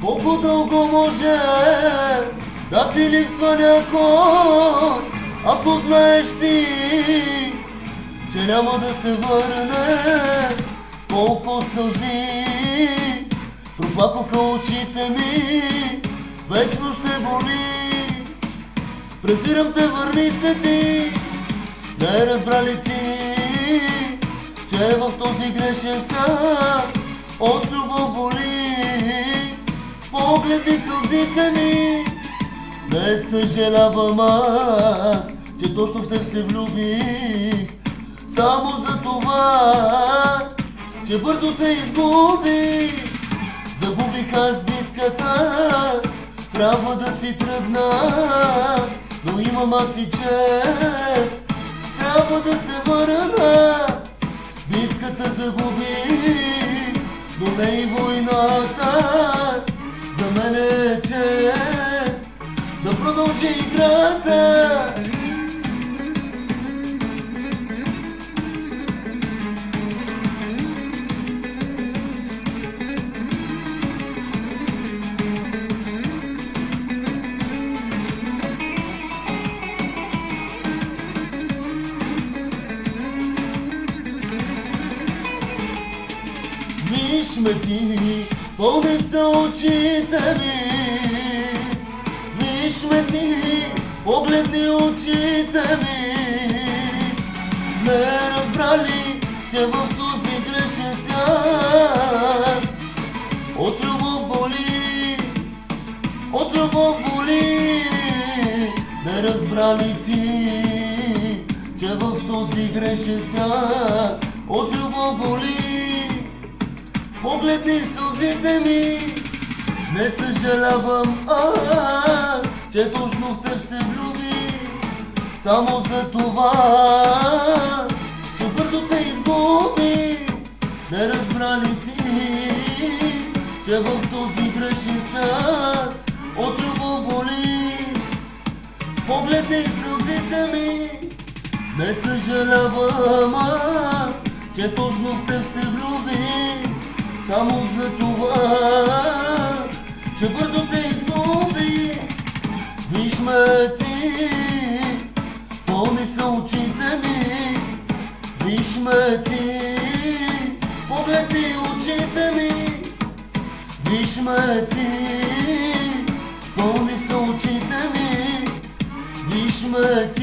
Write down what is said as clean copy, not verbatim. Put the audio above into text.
Колко дълго може да ти липсва някой, ако знаеш ти, че няма да се върне? Колко сълзи проплакаха очите ми, вечно ще боли. Презирам те, върни се ти. Не разбра ли ти, че в този грешен свят от любов боли? Погледни сълзите ми. Не съжалявам аз, че точно в теб се влюбих, само за това, че бързо те изгубих. Загубих аз битката, трябва да си тръгна, но имам аз и чест, трябва да се върна. Битката загубих, но не и войната. За мен е чест да продължи играта. Виж ме ти, пълни са очите ми. Виж ме ти, погледни очите ми. Не разбрали, че в този грешен свят от любов боли, от любов боли. Не разбрали ти, че в този грешен свят от любов боли. Погледни сълзите ми. Не съжалявам аз, че точно в теб се влюби, само за това, че бързо те изгуби. Не разбра ли ти, че в този грешен свят от любов боли? Погледни сълзите ми. Не съжалявам аз, че точно в теб се влюби, само за това, че бързо те изгуби. Виж ме ти, пълни са очите ми. Виж ме ти, погледни очите ми. Виж ме ти, пълни са очите ми. Виж ме ти.